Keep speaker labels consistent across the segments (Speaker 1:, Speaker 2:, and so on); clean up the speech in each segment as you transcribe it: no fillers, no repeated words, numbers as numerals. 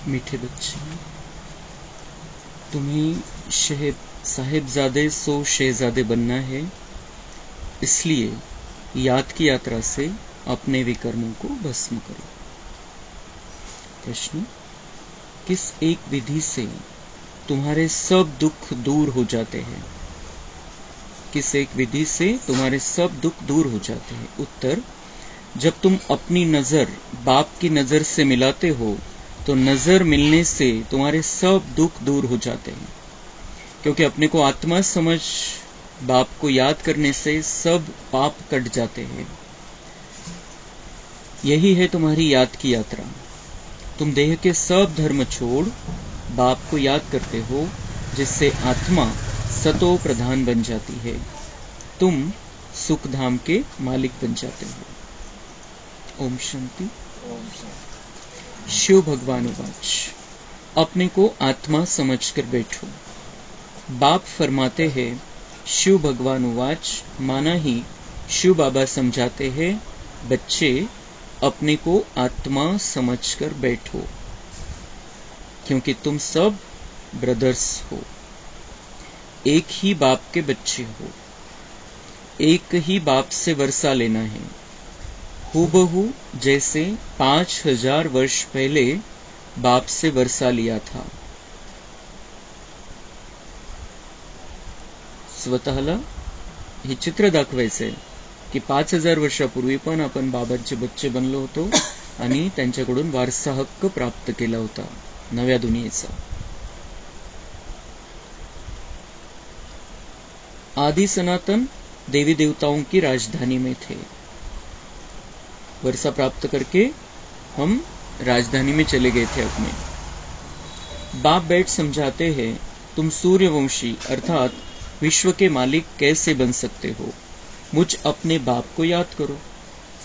Speaker 1: मीठे बच्चे, तुम्हें साहिबजादे सो शहजादे बनना है, इसलिए याद की यात्रा से अपने विकर्मों को भस्म करो। प्रश्न, किस एक विधि से तुम्हारे सब दुख दूर हो जाते हैं? किस एक विधि से तुम्हारे सब दुख दूर हो जाते हैं? उत्तर, जब तुम अपनी नजर बाप की नजर से मिलाते हो तो नजर मिलने से तुम्हारे सब दुख दूर हो जाते हैं, क्योंकि अपने को आत्मा समझ बाप को याद करने से सब पाप कट जाते हैं। यही है तुम्हारी याद की यात्रा। तुम देह के सब धर्म छोड़ बाप को याद करते हो, जिससे आत्मा सतो प्रधान बन जाती है। तुम सुख धाम के मालिक बन जाते हो। ओम शांति। शिव भगवान उवाच, अपने को आत्मा समझकर बैठो। बाप फरमाते हैं, शिव भगवान उवाच, माना ही शिव बाबा समझाते हैं, बच्चे अपने को आत्मा समझकर बैठो, क्योंकि तुम सब ब्रदर्स हो, एक ही बाप के बच्चे हो, एक ही बाप से वर्षा लेना है, हूबहू जैसे 5000 वर्ष पहले बाप से वर्षा लिया था। स्वतःला हे चित्र दाखवायचंय की 5000 वर्षापूर्वी पण आपण बाबांचे बच्चे बनलो होतो आणि त्यांच्याकडून वारसा हक्क प्राप्त केला होता नव्या दुनियेचा। आदि सनातन देवी देवताओं की राजधानी में थे। वर्षा प्राप्त करके हम राजधानी में चले गए थे अपने। बाप बैठ समझाते हैं, तुम सूर्यवंशी अर्थात विश्व के मालिक कैसे बन सकते हो? मुझ अपने बाप को याद करो।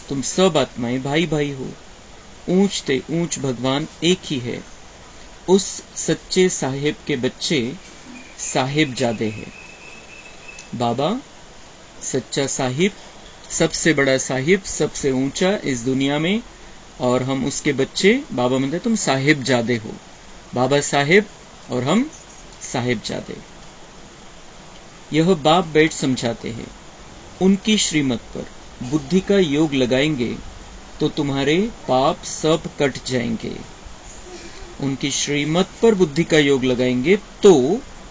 Speaker 1: तुम सब आत्माएं भाई भाई हो। ऊंच ते ऊंच भगवान एक ही है। उस सच्चे साहिब के बच्चे साहिबजादे हैं। बाबा सच्चा साहिब, सबसे बड़ा साहिब, सबसे ऊंचा इस दुनिया में, और हम उसके बच्चे। बाबा म्हणते तुम साहिबजादे हो। बाबा साहिब और हम साहिबजादे। यह बाप बैठ समझाते हैं। उनकी श्रीमत पर बुद्धि का योग लगाएंगे तो तुम्हारे पाप सब कट जाएंगे। उनकी श्रीमत पर बुद्धि का योग लगाएंगे तो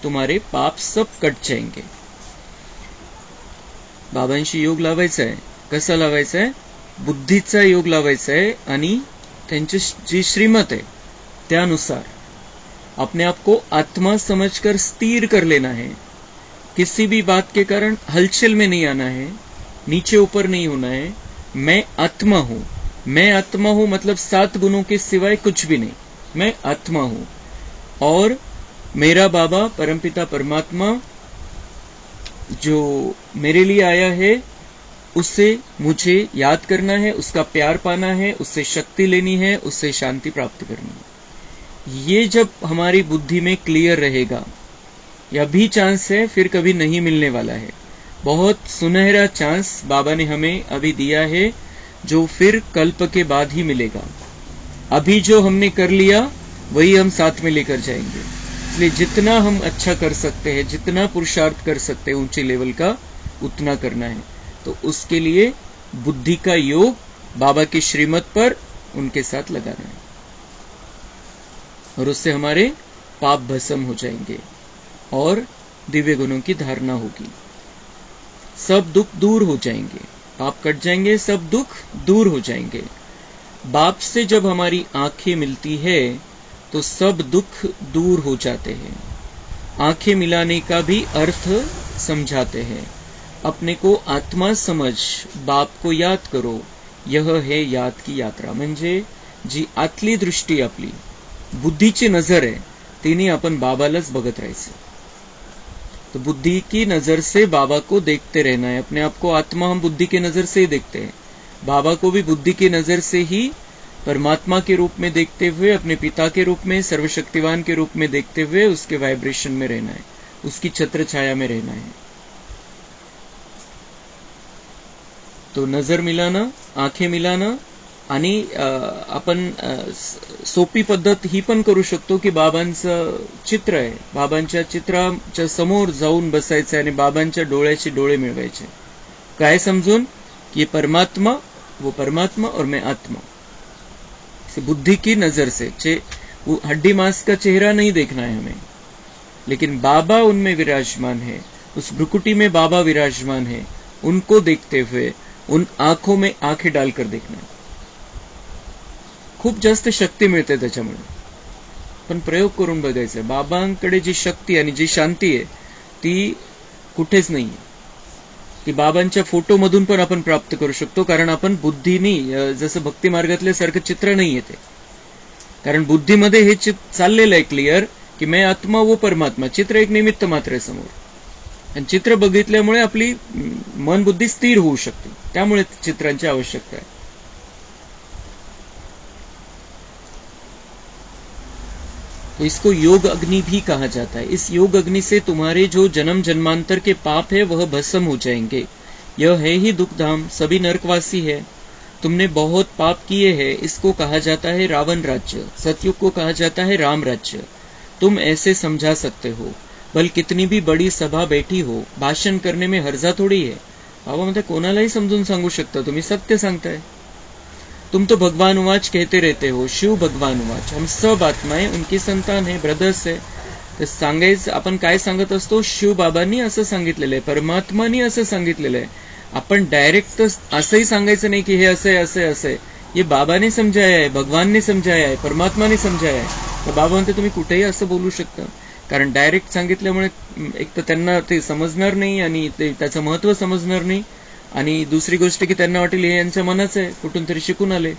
Speaker 1: तुम्हारे पाप सब कट जाएंगे। बाबांशी योग लावायचा आहे। कसा लावायचा आहे? बुद्धीचा योग लावायचा आहे आणि त्यांची जी श्रीमत है त्यानुसार अपने आप को आत्मा समझकर स्थिर कर लेना है। किसी भी बात के कारण हलचल में नहीं आना है, नीचे ऊपर नहीं होना है। मैं आत्मा हूं। मैं आत्मा हूं मतलब 7 गुणों के सिवाय कुछ भी नहीं। मैं आत्मा हूं और मेरा बाबा परमपिता परमात्मा जो मेरे लिए आया है उससे मुझे याद करना है, उसका प्यार पाना है, उससे शक्ति लेनी है, उससे शांति प्राप्त करनी है। ये जब हमारी बुद्धि में क्लियर रहेगा, यह भी चांस है फिर कभी नहीं मिलने वाला है। बहुत सुनहरा चांस बाबा ने हमें अभी दिया है जो फिर कल्प के बाद ही मिलेगा। अभी जो हमने कर लिया वही हम साथ में लेकर जाएंगे। इसलिए जितना हम अच्छा कर सकते हैं, जितना पुरुषार्थ कर सकते हैं ऊंचे लेवल का, उतना करना है। तो उसके लिए बुद्धि का योग बाबा की श्रीमत पर उनके साथ लगाना है और उससे हमारे पाप भस्म हो जाएंगे और दिव्य गुणों की धारणा होगी। सब दुख दूर हो जाएंगे, पाप कट जाएंगे, सब दुख दूर हो जाएंगे। बाप से जब हमारी आंखें मिलती है तो सब दुख दूर हो जाते हैं। आंखें मिलाने का भी अर्थ समझाते हैं। अपने को आत्मा समझ बाप को याद करो, यह है याद की यात्रा। म्हणजे जी आतली दृष्टी आपली बुद्धीची नजर आहे तिने आपण बाबालाच बघत राहायचं। तो बुद्धि की नजर से बाबा को देखते रहना है। अपने आप को आत्मा हम बुद्धि की नजर से ही देखते हैं, बाबा को भी बुद्धि की नजर से ही परमात्मा के रूप में देखते हुए, अपने पिता के रूप में, सर्वशक्तिवान के रूप में देखते हुए उसके वाइब्रेशन में रहना है। उसकी छत्र छाया में रहना है। तो नजर मिलाना, आंखें मिलाना आणि आपण सोपी पद्धत ही पण करू शकतो की बाबांचं चित्र आहे, बाबांच्या चित्राच्या समोर जाऊन बसायचं आणि बाबांच्या डोळ्याचे डोळे मिळवायचे. काय समजून की परमात्मा, वो परमात्मा और मैं आत्मा. बुद्धि की नजर से वो हड्डी मांस का चेहरा नहीं देखना है हमें, लेकिन बाबा उनमें विराजमान है, उस भ्रुकुटी में बाबा विराजमान है, उनको देखते हुए उन आंखों में आंखें डालकर देखना है. खूप जास्त शक्ती मिळते त्याच्यामुळे. पण प्रयोग करून बघायचं. बाबांकडे जी शक्ती आणि जी शांती आहे ती कुठेच नाहीये. ती बाबांच्या फोटोमधून पण आपण प्राप्त करू शकतो, कारण आपण बुद्धीनी, जसं भक्ती मार्गातल्या सारखं चित्र नाही येते, कारण बुद्धीमध्ये हे चाललेलं आहे क्लिअर की मैं आत्मा वो परमात्मा. चित्र एक निमित्त मात्र आहे समोर, आणि चित्र बघितल्यामुळे आपली मन बुद्धी स्थिर होऊ शकते. त्यामुळे चित्रांची आवश्यकता आहे. तो इसको योग अग्नि भी कहा जाता है. इस योग अग्नि से तुम्हारे जो जन्म जन्मांतर के पाप है वह भस्म हो जाएंगे. यह है ही दुखधाम, सभी नरकवासी है. तुमने बहुत पाप किए हैं. इसको कहा जाता है रावण राज्य, सतयुग को कहा जाता है राम राज्य. तुम ऐसे समझा सकते हो. भल कितनी भी बड़ी सभा बैठी हो, भाषण करने में हर्जा थोड़ी है. बाबा म्हणते कोणालाही समजून सांगू शकता, तुम्ही सत्य सांगताय. तुम तो भगवान उवाच कहते रहते हो, शिव भगवान उवाच. हम सब आत्माएं उनकी संतान है, ब्रदर्स है. तर सांगायचं आपण काय सांगत असतो, शिव बाबांनी असं सांगितलेलं आहे, परमात्मानी असं सांगितलेलं आहे. आपण डायरेक्ट असंही सांगायचं नाही की हे असं आहे, असं आहे, असं आहे. ये बाबा ने समझाया है, भगवान ने समझाया है, परमात्मा ने समझाया है. तर बाबा म्हणते तुम्ही कुठेही असं बोलू शकता, कारण डायरेक्ट सांगितल्यामुळे एक तर त्यांना ते समजणार नाही आणि त्याचं महत्व समजणार नाही, आणि दूसरी गोष्ट की त्यांना वाटेल हे यांच्या मनाचं आहे, कुठून तरी शिकून आले.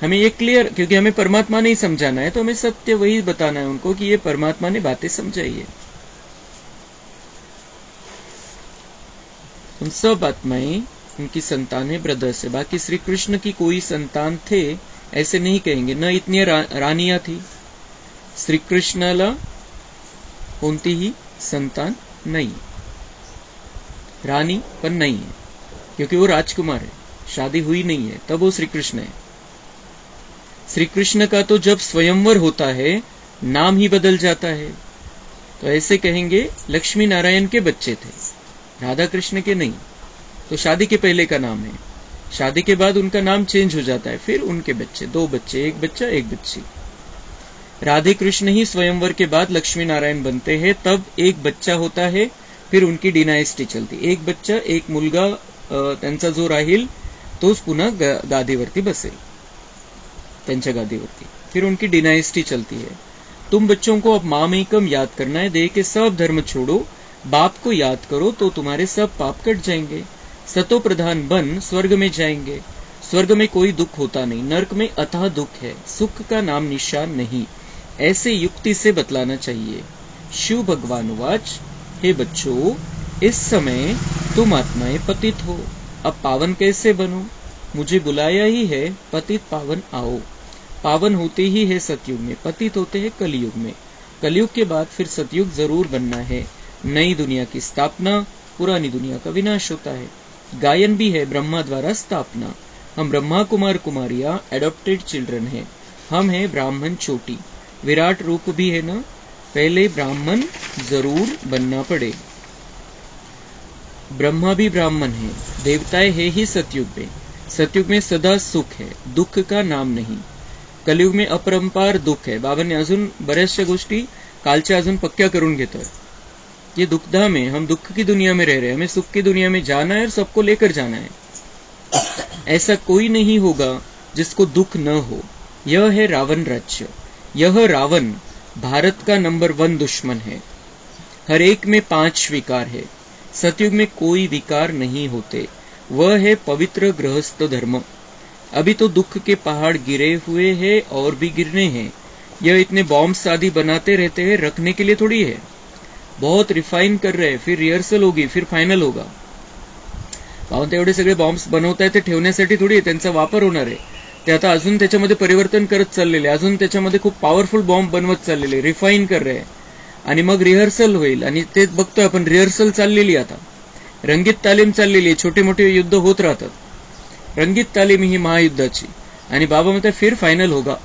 Speaker 1: हमें ये क्लियर, क्योंकि हमें परमात्मा नहीं समझाना है, तो हमें सत्य वही बताना है उनको कि ये परमात्मा ने बातें समझाई है. हम सब आत्माएं उनकी संतान है, ब्रदर्स है. बाकी श्री कृष्ण की कोई संतान थे ऐसे नहीं कहेंगे, न इतनी रानियां थी. श्री कृष्णाला कोणतीही संतान नहीं, रानी पण नहीं है, क्योंकि वो राजकुमार है, शादी हुई नहीं है, तब वो श्री कृष्ण है. श्री कृष्ण का तो जब स्वयंवर होता है नाम ही बदल जाता है. तो ऐसे कहेंगे लक्ष्मी नारायण के बच्चे थे, राधा कृष्ण के नहीं. तो शादी के पहले का नाम है, शादी के बाद उनका नाम चेंज हो जाता है, फिर उनके बच्चे, 2 बच्चे, एक बच्चा एक बच्ची. राधे कृष्ण ही स्वयंवर के बाद लक्ष्मी नारायण बनते हैं, तब एक बच्चा होता है, फिर उनकी डिनायस्टी चलती. एक बच्चा, एक मुलगा त्यांचा जो राहील तोच पुन्हा गादीवरती बसेल, त्यांच्या गादीवरती. फिर उनकी डिनायस्टी चलती है. तुम बच्चों को अब मामेकम याद करना है. देह के सब धर्म छोड़ो, बाप को याद करो तो तुम्हारे सब पाप कट जाएंगे. सतो प्रधान बन स्वर्ग में जाएंगे. स्वर्ग में कोई दुख होता नहीं, नर्क में अथाह दुख है, सुख का नाम निशान नहीं. ऐसे युक्ति से बतलाना चाहिए. शिव भगवान उवाच, हे बच्चों, इस समय तुम आत्माएं पतित हो, अब पावन कैसे बनो. मुझे बुलाया ही है, पतित पावन आओ. पावन होते ही है सतयुग में, पतित होते हैं कलयुग में. कलयुग के बाद फिर सतयुग जरूर बनना है. नई दुनिया की स्थापना, पुरानी दुनिया का विनाश होता है. गायन भी है ब्रह्मा द्वारा स्थापना. हम ब्रह्मा कुमार कुमारियां एडॉप्टेड चिल्ड्रन हैं. हम हैं ब्राह्मण चोटी. विराट रूप भी है ना, पहले ब्राह्मण जरूर बनना पड़े. ब्रह्मा भी ब्राह्मण है, देवताएं है ही सतयुग में. सतयुग में सदा सुख है, दुख का नाम नहीं. कलयुग में अपरंपार दुख है. बाबांनी अजून बऱ्याचशा गोष्टी कालच्या अजून पक्क्या करून घेतोय. ये दुखधाम है, हम दुख की दुनिया में रह रहे हैं, हमें सुख की दुनिया में जाना है और सबको लेकर जाना है. ऐसा कोई नहीं होगा जिसको दुख न हो. यह है रावण राज्य. यह रावण भारत का नंबर 1 दुश्मन है. हर एक में 5 विकार है. सतयुग में कोई विकार नहीं होते. वह है पवित्र गृहस्थ धर्म. अभी तो दुख के पहाड़ गिरे हुए हैं और भी गिरने हैं. यह इतने बॉम्ब्स आदि बनाते रहते हैं, रखने के लिए थोड़ी है. बहुत रिफाइन कर रहे हैं, फिर रिहर्सल होगी, फिर फायनल होगा. पाहून एवढे सगळे बॉम्ब्स बनवताय ते ठेवण्यासाठी थोडी आहे, त्यांचा वापर होणार आहे. ते आता अजून त्याच्यामध्ये परिवर्तन करत चाललेले, अजून त्याच्यामध्ये खूप पॉवरफुल बॉम्ब बनवत चाललेले, रिफाइन कर रहे. आणि मग रिहर्सल होईल, आणि तेच बघतोय आपण, रिहर्सल चाललेली आता, रंगीत तालीम चाललेली आहे, छोटे मोठे युद्ध होत राहतात, रंगीत तालीम ही महायुद्धाची. आणि बाबा म्हणतात फिर फायनल होगा,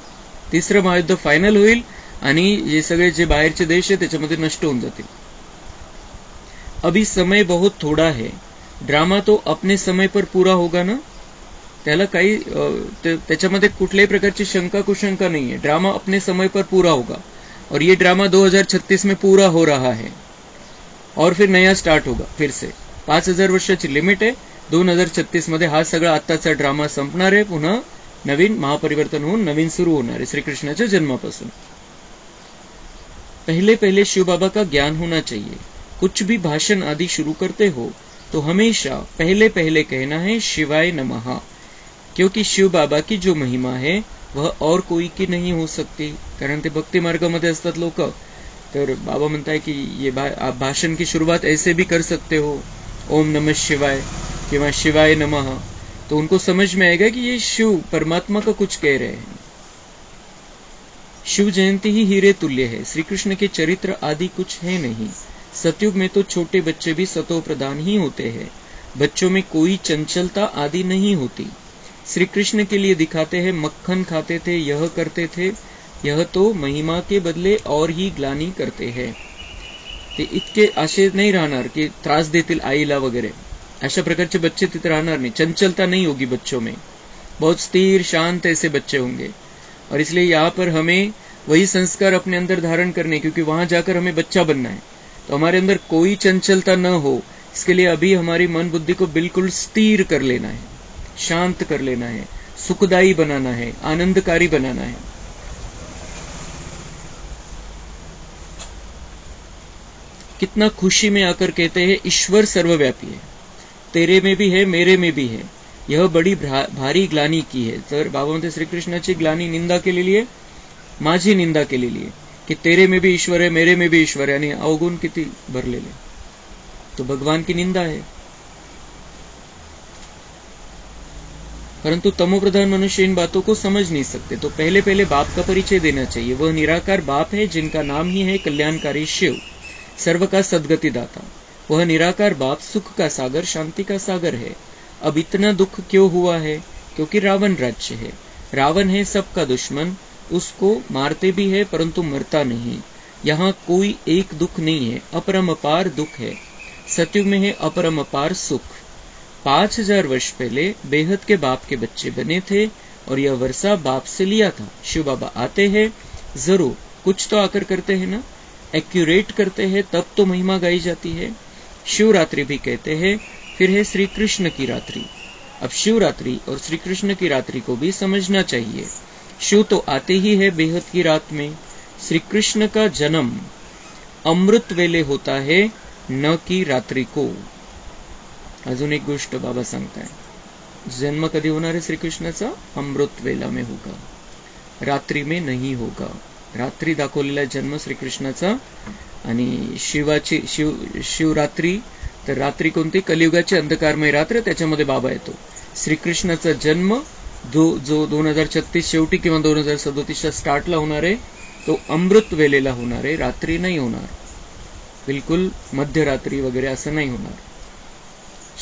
Speaker 1: तिसरं महायुद्ध फायनल होईल आणि हे सगळे जे बाहेरचे देश आहे त्याच्यामध्ये नष्ट होऊन जातील. अभी समय बहुत थोड़ा है, ड्रामा तो अपने समय पर पूरा होगा ना, त्याला काही त्याच्यामध्ये कुठल्याही प्रकारची शंका कुशंका नहीं है. ड्रामा अपने समय पर पूरा होगा और ये ड्रामा 2036 में पूरा हो रहा है और फिर नया स्टार्ट होगा फिर से. 5000 वर्षाची लिमिट आहे, 2036 मध्ये हा सगळा आत्ताचा ड्रामा संपणार आहे, पुन्हा नवीन महापरिवर्तन होऊन नवीन सुरू होणार आहे श्रीकृष्णाच्या जन्मापासून. पहले पहले शिव बाबा का ज्ञान होना चाहिए. कुछ भी भाषण आदि शुरू करते हो तो हमेशा पहले पहले कहना है शिवाय नमः, क्योंकि शिव बाबा की जो महिमा है वह और कोई की नहीं हो सकती. कारण ते भक्ती मार्गामध्ये असतात लोक, तर बाबा म्हणताय की ये आप भाषण की शुरुआत ऐसे भी कर सकते हो, ओम नमः शिवाय किंवा शिवाय नमः, तो उनको समझ में आएगा कि ये शिव परमात्मा का कुछ कह रहे हैं. शिव जयंती ही हीरे तुल्य है. श्री कृष्ण के चरित्र आदि कुछ है नहीं. सतयुग में तो छोटे बच्चे भी सतो प्रधान ही होते हैं, बच्चों में कोई चंचलता आदि नहीं होती. श्री कृष्ण के लिए दिखाते हैं मक्खन खाते थे, यह करते थे, यह तो महिमा के बदले और ही ग्लानी करते हैं. ते इतके असे नाही राहणार की त्रास देतील आईला वगैरे, अशा प्रकारचे बच्चे तिथे राहणार नहीं. चंचलता नहीं होगी बच्चों में, बहुत स्थिर शांत ऐसे बच्चे होंगे. और इसलिए यहाँ पर हमें वही संस्कार अपने अंदर धारण करने, क्योंकि वहां जाकर हमें बच्चा बनना है, तो हमारे अंदर कोई चंचलता न हो, इसके लिए अभी हमारी मन बुद्धि को बिल्कुल स्थिर कर लेना है, शांत कर लेना है, सुखदायी बनाना है, आनंदकारी बनाना है. कितना खुशी में आकर कहते हैं ईश्वर सर्वव्यापी है, तेरे में भी है मेरे में भी है, यह बड़ी भारी ग्लानी की है. तर बाबा म्हणते श्रीकृष्णाची ग्लानी निंदा केलेली आहे, माझी निंदा केलेली आहे की तेरे में भी ईश्वर है मेरे में भी ईश्वर है, आणि अवगुण किती भरलेले, तो भगवान की निंदा है. परंतु तमोप्रधान मनुष्य इन बातों को समझ नहीं सकते, तो पहले पहले बाप का परिचय देना चाहिए. वह निराकार बाप है जिनका नाम ही है कल्याणकारी शिव, सर्व का सदगति दाता. वह निराकार बाप सुख का सागर, शांति का सागर है. अब इतना दुख क्यों हुआ है? क्योंकि रावण राज्य है. रावण है सबका दुश्मन, उसको मारते भी है परंतु मरता नहीं. यहाँ कोई एक दुख नहीं है, अपरमपार दुख है. सतयुग में है अपरमपार सुख. 5000 वर्ष पहले बेहद के बाप के बच्चे बने थे और यह वर्षा बाप से लिया था. शिव बाबा आते हैं, जरूर कुछ तो आकर करते हैं ना, एक्यूरेट करते हैं, तब तो महिमा गाई जाती है. शिवरात्रि भी कहते हैं. फिर है श्री कृष्ण की रात्रि. अब शिवरात्रि और श्री कृष्ण की रात्रि को भी समझना चाहिए. शिव तो आते ही है बेहद की रात में. श्री कृष्ण का जन्म अमृत वेले होता है, न की रात्रि को. अजून एक गोष्ट बाबा सांगताय, जन्म कधी होणार आहे श्रीकृष्णाचा? अमृत वेला में होगा, रात्रि में नहीं होगा. रात्री दाखवलेला जन्म श्रीकृष्णाचा. आणि शिवरात्री, तर रात्री कोणती? कलियुगाची अंधकारमय रात्र, त्याच्यामध्ये बाबा येतो. श्रीकृष्णाचा जन्म जो 2036 शेवटी किंवा 2037 स्टार्टला होणार आहे, तो अमृत वेलेला होणार आहे, रात्री नाही होणार, बिल्कुल मध्यरात्रि वगैरह ऐसा नहीं होणार.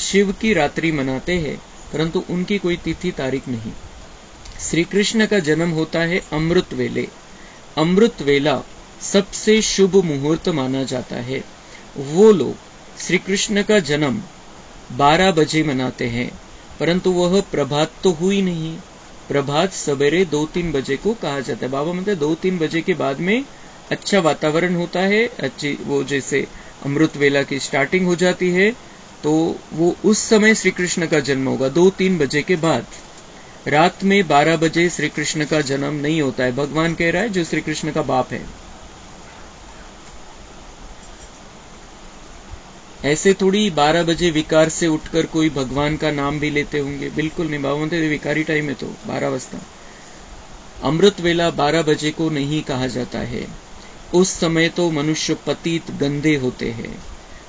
Speaker 1: शिव की रात्रि मनाते हैं परंतु उनकी कोई तिथि तारीख नहीं. श्री कृष्ण का जन्म होता है अमृत वेले. अमृत वेला सबसे शुभ मुहूर्त माना जाता है. वो लोग श्री कृष्ण का जन्म 12 बजे मनाते हैं, परंतु वह प्रभात तो हुई नहीं. प्रभात सवेरे 2-3 बजे को कहा जाता है. बाबा म्हणते 2-3 बजे के बाद में अच्छा वातावरण होता है, अच्छी वो जैसे अमृत वेला की स्टार्टिंग हो जाती है, तो वो उस समय श्री कृष्ण का जन्म होगा. 2-3 बजे के बाद, रात में 12 बजे श्री कृष्ण का जन्म नहीं होता है. भगवान कह रहा है जो श्री कृष्ण का बाप है. ऐसे थोड़ी 12 बजे विकार से उठकर कोई भगवान का नाम भी लेते होंगे, बिल्कुल नहीं. बाबा म्हणते विकारी टाइम है तो 12 वाजता. अमृत वेला 12 बजे को नहीं कहा जाता है. उस समय तो मनुष्य पतित गंदे होते हैं,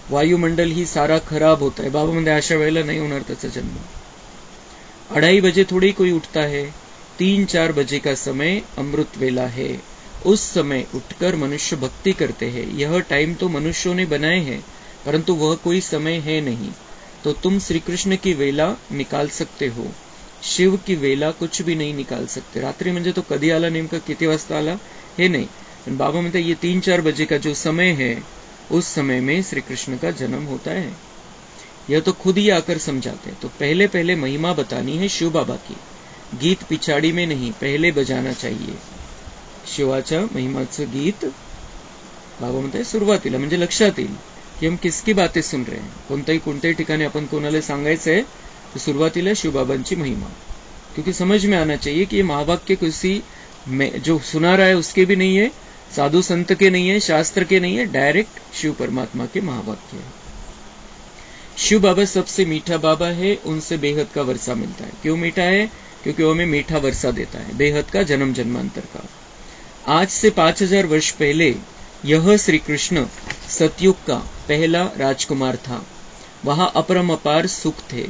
Speaker 1: वायुमंडल ही सारा खराब होता है. बाबा म्हणते अशा वेळेला नाही होणार त्याचा जन्म. 2:30 बजे थोड़ी कोई उठता है. 3-4 बजे का समय अमृत वेला है. उस समय उठकर मनुष्य भक्ति करते हैं। यह टाइम तो मनुष्यों ने बनाए हैं, परंतु वह कोई समय है नहीं। तो तुम श्री कृष्ण की वेला निकाल सकते हो, शिव की वेला कुछ भी नहीं निकाल सकते। रात्री म्हणजे तो कधी आला नेमका किती वाजता आला हे नाही, पण बाबा म्हणते ये 3-4 बजे का जो समय है, उस समय में श्री कृष्ण का जन्म होता है। यह तो खुद ही आकर समझाते। तो पहले पहले महिमा बतानी है शिव बाबा की, गीत पिछाड़ी में नहीं, पहले बजाना चाहिए। शिवाच्या महिमाचं गीत बाबा म्हणते सुरुवातीला, म्हणजे लक्षात येईल की हम किसकी बातें सुन रहे हैं। कोणत्याही ठिकाणी आपण कोणाला सांगायचंय तो सुरुवातीला शिवबाबांची महिमा, क्योंकि समझ में आना चाहिए कि ये महावाक्य किसी जो सुना रहा है उसके भी नहीं है, साधु संत के नहीं है, शास्त्र के नहीं है, डायरेक्ट शिव परमात्मा के महावाक्य है। शिव बाबा सबसे मीठा बाबा है, उनसे बेहद का वर्षा मिलता है। क्यों मीठा है? क्योंकि वो हमें मीठा वर्षा देता है, बेहद का, जन्म जन्मांतर का। आज से 5000 वर्ष पहले यह श्री कृष्ण सतयुग का पहला राजकुमार था। वहां अपरम अपार सुख थे।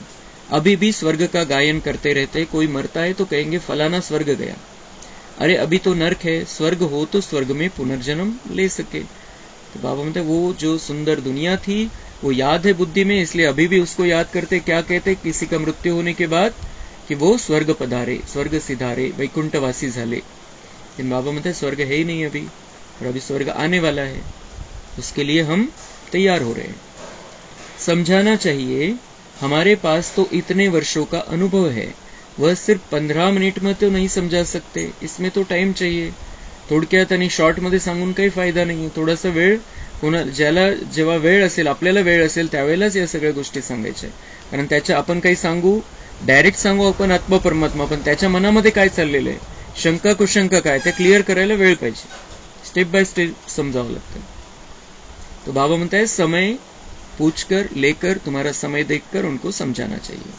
Speaker 1: अभी भी स्वर्ग का गायन करते रहते। कोई मरता है तो कहेंगे फलाना स्वर्ग गया। अरे अभी तो नर्क है, स्वर्ग हो तो स्वर्ग में पुनर्जन्म ले सके। तो बाबा कहते वो जो सुंदर दुनिया थी वो याद है बुद्धि में, इसलिए अभी भी उसको याद करते। क्या कहते किसी का मृत्यु होने के बाद कि वो स्वर्ग पधारे, स्वर्ग सिधारे, वैकुंठवासी झाले। लेकिन बाबा कहते स्वर्ग है ही नहीं अभी, और अभी स्वर्ग आने वाला है, उसके लिए हम तैयार हो रहे हैं। समझाना चाहिए हमारे पास तो इतने वर्षों का अनुभव है, वह सिर्फ 15 मिनिट में तो नहीं समझा सकते, इसमें तो टाइम चाहिए। थोडक्यात आणि शॉर्ट मध्ये सांगून काही फायदा नाही। थोडासा वेळ, ज्याला जेव्हा वेळ असेल, आपल्याला वेळ असेल त्यावेळेलाच या सगळ्या गोष्टी सांगायच्या, कारण त्याच्या आपण काही सांगू, डायरेक्ट सांगू आपण आत्मा परमात्मा, पण त्याच्या मनामध्ये काय चाललेलं आहे, शंका कुशंका काय, ते क्लिअर करायला वेळ पाहिजे, स्टेप बाय स्टेप समजावं लागतं। तो बाबा म्हणता है समय पूछकर लेकर तुम्हारा समय देखकर उनको समझाना चाहिए।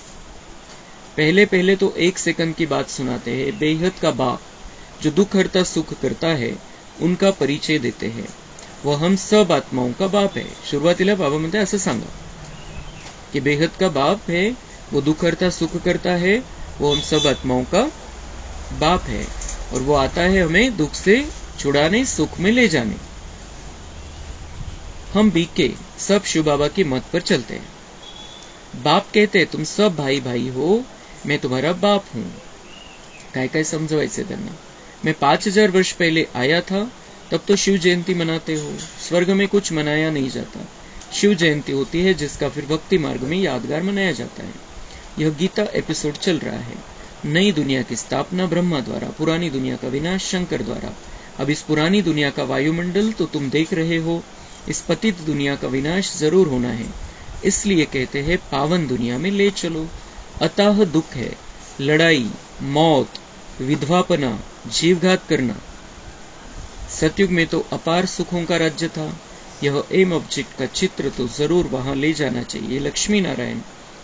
Speaker 1: पहले पहले तो 1 सेकंड की बात सुनाते हैं। बेहद का बाप जो दुख हरता सुख करता है उनका परिचय देते हैं। वह हम सब आत्माओं का बाप है। सुरुवातीला बाबा म्हणते असं सांगा कि बेहद का बाप है, वो दुख हरता सुख करता है, वो हम सब आत्माओं का बाप है, और वो आता है हमें दुख से छुड़ाने, सुख में ले जाने। हम बीके सब शिव बाबा की मत पर चलते हैं। बाप कहते तुम सब भाई भाई हो, मैं तुम्हारा बाप हूं। काय काय समझवायचे त्यांना। मैं 5000 वर्ष पहले आया था, तब तो शिव जयंती मनाते हो। स्वर्ग में कुछ मनाया नहीं जाता, शिव जयंती होती है जिसका फिर भक्ति मार्ग में यादगार मनाया जाता है। यह गीता एपिसोड चल रहा है। नई दुनिया की स्थापना ब्रह्मा द्वारा, पुरानी दुनिया का विनाश शंकर द्वारा। अब इस पुरानी दुनिया का वायुमंडल तो तुम देख रहे हो, इस पतित दुनिया का विनाश जरूर होना है, इसलिए कहते हैं पावन दुनिया में ले चलो। अतः दुख है, लड़ाई, मौत, विधवापना, जीवघात करना। सतयुग में तो अपार सुखों का राज्य था। यह एम ऑब्जेक्ट का चित्र तो जरूर वहां ले जाना चाहिए। लक्ष्मी नारायण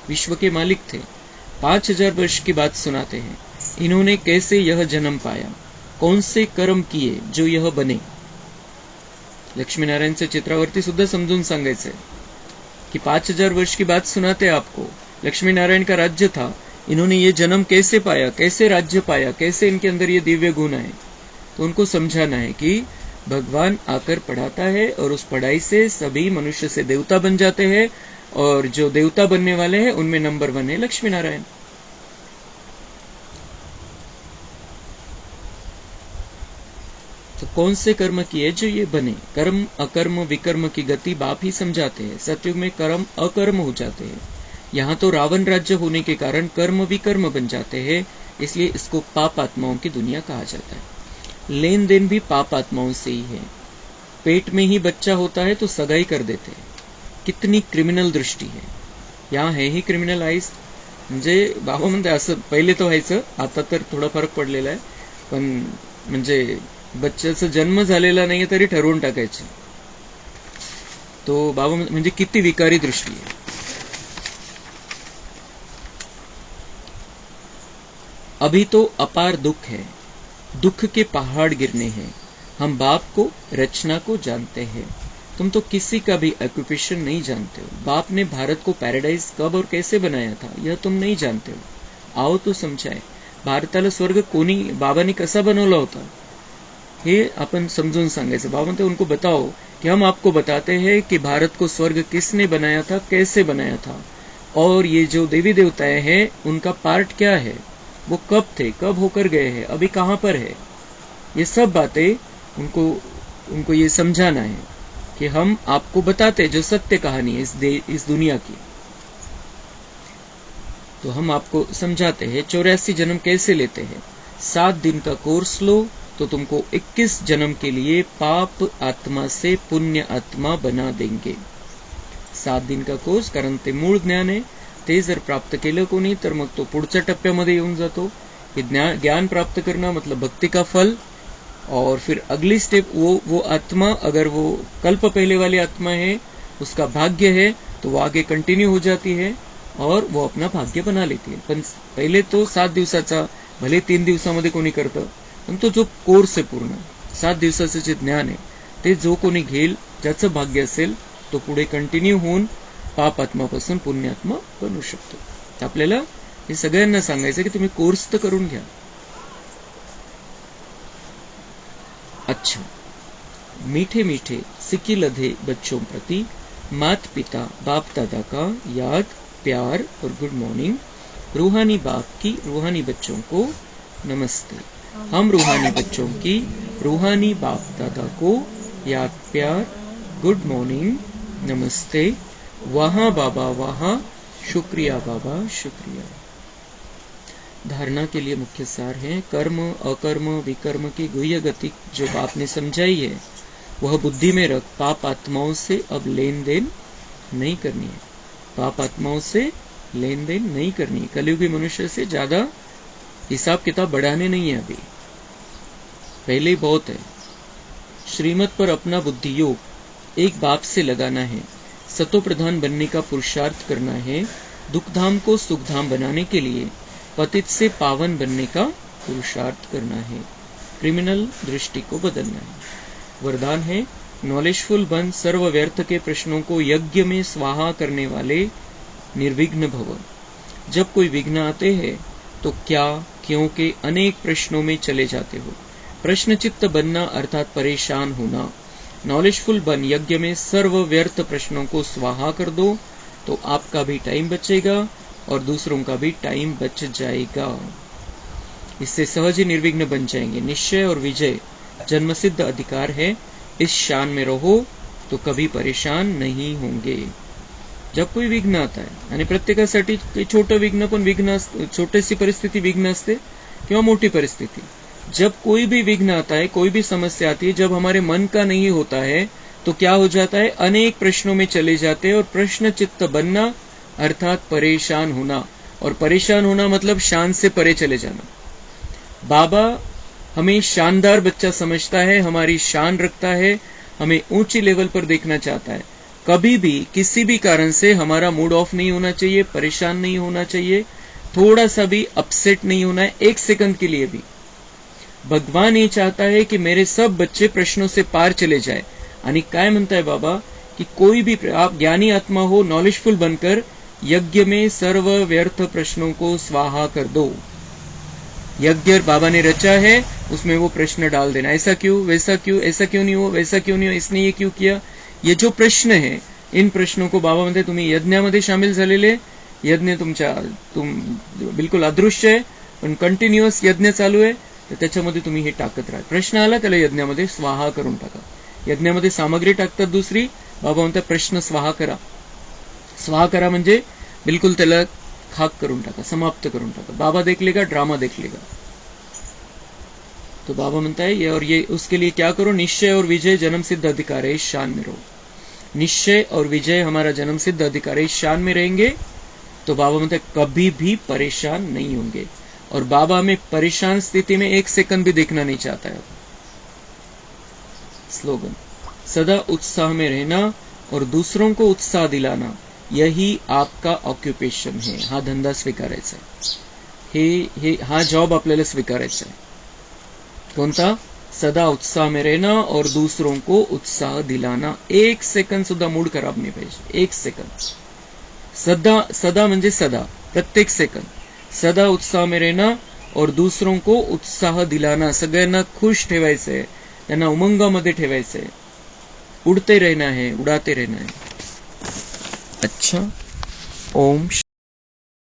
Speaker 1: विश्व के मालिक थे। 5000 वर्ष की बात सुनाते हैं। इन्होंने कैसे यह जन्म पाया, कौन से कर्म किए जो यह बने। लक्ष्मीनारायणच्या चित्रावरती सुद्धा समजून सांगायचंय कि 5000 वर्ष की बात सुनाते हैं आपको। लक्ष्मी नारायण का राज्य था, इन्होंने ये जन्म कैसे पाया, कैसे राज्य पाया, कैसे इनके अंदर ये दिव्य गुण आए। तो उनको समझाना है कि भगवान आकर पढ़ाता है, और उस पढ़ाई से सभी मनुष्य से देवता बन जाते हैं, और जो देवता बनने वाले हैं उनमें नंबर 1 है लक्ष्मी नारायण। तो कौन से कर्म किए जो ये बने। कर्म अकर्म विकर्म की गति बाप ही समझाते हैं। सतयुग में कर्म अकर्म हो जाते हैं। यहाँ तो रावण राज्य होने के कारण कर्म विकर्म बन जाते हैं, इसलिए इसको पाप आत्माओं की दुनिया कहा जाता है। लेन देन भी पाप आत्माओं से ही है। पेट में ही बच्चा होता है तो सगाई कर देते हैं। कितनी क्रिमिनल दृष्टी है। यहाँ है ही क्रिमिनल आईस। म्हणजे बाबा म्हणते असं पहिले तो व्हायचं, आता तर थोडा फरक पडलेला आहे, पण म्हणजे बच्च्याचा जन्म झालेला नाहीये तरी ठरवून टाकायचे। तो बाबा म्हणजे किती विकारी दृष्टी आहे। अभी तो अपार दुख है, दुख के पहाड़ गिरने हैं। हम बाप को, रचना को जानते हैं। तुम तो किसी का भी ऑक्यूपेशन नहीं जानते हो। बाप ने भारत को पैराडाइज कब और कैसे बनाया था यह तुम नहीं जानते हो। आओ तो समझाए, भारताला स्वर्ग कोणी, बाबांनी कसा बनवला होता। हे आपण समजून सांगायचं. बाबा म्हणते उनको बताओ कि हम आपको बताते हैं कि भारत को स्वर्ग किसने बनाया था, कैसे बनाया था, और ये जो देवी देवताएं हैं उनका पार्ट क्या है, वो कब थे, कब होकर गए हैं, अभी कहाँ पर है. ये सब बातें उनको ये समझाना है कि हम आपको बताते जो सत्य कहानी है इस दुनिया की, तो हम आपको समझाते हैं 84 जन्म कैसे लेते हैं. 7 दिन का कोर्स लो तो तुमको 21 जन्म के लिए पाप आत्मा से पुण्य आत्मा बना देंगे. 7 दिन का कोर्स, कारण ते मूळ ज्ञान आहे. ते जर प्राप्त केलं कोणी तर मग तो पुढच्या टप्प्यामध्ये येऊन जातो. कि ज्ञान प्राप्त करना मतलब भक्ति का फल, और फिर अगली स्टेप वो आत्मा, अगर वो कल्प पहले वाली आत्मा है, उसका भाग्य है, तो वो आगे कंटिन्यू हो जाती है और वो अपना भाग्य बना लेती है. पण पहिले तो 7 दिवसाचा, भले 3 दिवसामध्ये कोणी करतं, पण तो जो कोर्स आहे पूर्ण 7 दिवसाचं जे ज्ञान आहे ते जो कोणी घेईल, ज्याचं भाग्य असेल, तो पुढे कंटिन्यू होऊन पाप आत्मापासून पुण्यात्मा बनू शकतो. आपल्याला हे सगळ्यांना सांगायचं की तुम्ही कोर्स तर करून घ्या. अच्छा, मीठे मीठे सिक्की लधे बच्चों प्रति मात पिता बाप दादा का याद, प्यार और गुड मॉर्निंग. रूहानी बाप की रूहानी बच्चों को नमस्ते. हम रूहानी बच्चों की रूहानी बाप दादा को याद, प्यार, गुड मॉर्निंग, नमस्ते. वहां बाबा वहां, शुक्रिया बाबा शुक्रिया. धारणा के लिए मुख्य सार है कर्म अकर्म विकर्म की गुह्य गति जो बाप ने समझाई है वह बुद्धि में रख पाप आत्माओं से अब लेन देन नहीं करनी है. पाप आत्माओं से लेन देन नहीं करनी है. कलयुगी मनुष्य से ज्यादा हिसाब किताब बढ़ाने नहीं है, अभी पहले ही बहुत है. श्रीमत पर अपना बुद्धि योग एक बाप से लगाना है. सतो प्रधान बनने का पुरुषार्थ करना है. दुखधाम को सुखधाम बनाने के लिए पतित से पावन बनने का पुरुषार्थ करना है. क्रिमिनल दृष्टि को बदलना है. वरदान है नॉलेजफुल बन, सर्व व्यर्थ के प्रश्नों को यज्ञ में स्वाहा करने वाले निर्विघ्न भव. जब कोई विघ्न आते हैं तो क्या क्यों के अनेक प्रश्नों में चले जाते हो. प्रश्नचित्त बनना अर्थात परेशान होना. नॉलेजफुल बन, यज्ञ में सर्व व्यर्थ प्रश्नों को स्वाहा कर दो तो आपका भी टाइम बचेगा और दूसरों का भी टाइम बच जाएगा. इससे सहज ही निर्विघ्न बन जाएंगे. निश्चय और विजय जन्मसिद्ध अधिकार है. इस शान में रहो तो कभी परेशान नहीं होंगे. जब कोई विघ्न आता है, आणि प्रत्येकासाठी छोटं विघ्न पण विघ्न असते, छोटीशी परिस्थिती विघ्न असते किंवा मोठी परिस्थिती. जब कोई भी विघ्न आता है, कोई भी समस्या आती है, जब हमारे मन का नहीं होता है तो क्या हो जाता है, अनेक प्रश्नों में चले जाते हैं. और प्रश्न चित्त बनना अर्थात परेशान होना, और परेशान होना मतलब शान से परे चले जाना. बाबा हमें शानदार बच्चा समझता है, हमारी शान रखता है, हमें ऊंची लेवल पर देखना चाहता है. कभी भी किसी भी कारण से हमारा मूड ऑफ नहीं होना चाहिए, परेशान नहीं होना चाहिए, थोड़ा सा भी अपसेट नहीं होना है, 1 सेकंड के लिए भी. भगवान ये चाहता है कि मेरे सब बच्चे प्रश्नों से पार चले जाए. आणि काय म्हणताय बाबा कि कोई भी आप ज्ञानी आत्मा हो, नॉलेजफुल बनकर यज्ञ में सर्व व्यर्थ प्रश्नों को स्वाहा कर दो. यज्ञ बाबा ने रचा है, उसमें वो प्रश्न डाल देना. ऐसा क्यों, वैसा क्यों, ऐसा क्यों नहीं हो, वैसा क्यों नहीं हो, इसने ये क्यों किया. ये जो प्रश्न है, इन प्रश्नों को बाबा म्हणते तुम्ही यज्ञामध्ये सामील झालेले, यज्ञ तुम बिलकुल अदृश्य आहे पण कंटिन्युअस यज्ञ चालू आहे, तर त्याच्यामध्ये तुम्ही हे टाकत राहा. प्रश्न आला त्याला यज्ञामध्ये स्वाहा करून टाका. यज्ञामध्ये सामग्री टाकतात दुसरी, बाबा म्हणतात प्रश्न स्वाहा करा. स्वाहा करा म्हणजे बिलकुल त्याला खाक करून टाका, समाप्त करून टाका. बाबा देख लेगा, ड्रामा देख लेगा. तो बाबा म्हणता है और ये उसके लिए क्या करो, निश्चय और विजय जन्म सिद्ध अधिकार है, इस शान में रहो. निश्चय और विजय हमारा जन्म सिद्ध अधिकार है, इस शान में रहेंगे तो बाबा म्हणते कभी भी परेशान नहीं होंगे. और बाबा में परेशान स्थिति में 1 सेकंड भी देखना नहीं चाहता है. स्लोगन सदा उत्साह में रहना और दूसरों को उत्साह दिलाना, यही आपका ऑक्युपेशन है. हा धंदा स्वीकारायचा आहे, हा जॉब आपल्याला स्वीकारायचा आहे. कोणता, सदा उत्साह में रहना और दूसरों को उत्साह दिलाना. 1 सेकंड सुद्धा मूड खराब नाही पाहिजे. 1 सेकंड. सदा म्हणजे सदा, प्रत्येक सेकंड. सदा उत्साह में रहना और दूसरों को उत्साह दिलाना. सगळ्यांना खुश ठेवायचंय, त्यांना उमंगामध्ये ठेवायचंय. उडते रहना है, उडाते रहना है. अच्छा. ओम